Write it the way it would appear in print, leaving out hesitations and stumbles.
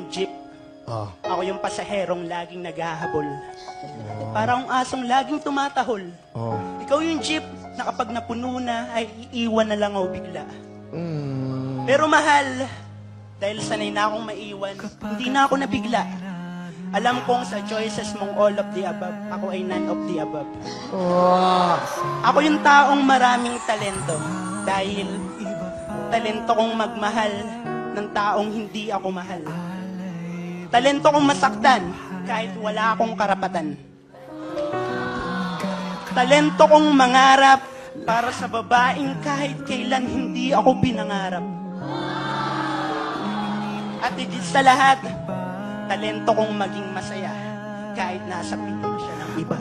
yung jeep. Oh. Ako yung pasaherong laging naghahabol. Parang asong laging tumatahol. Oh. Ikaw yung jeep na kapag napuno na ay iiwan na lang ako bigla. Mm. Pero mahal, dahil sanay na akong maiwan, hindi na ako nabigla. Alam kong sa choices mong all of the above, ako ay none of the above. Oh. Ako yung taong maraming talento dahil talento kong magmahal ng taong hindi ako mahal. Talento kong masaktan kahit wala akong karapatan. Talento kong mangarap para sa babaeng kahit kailan hindi ako pinangarap. At higit sa lahat, talento kong maging masaya kahit nasa piling siya ng iba.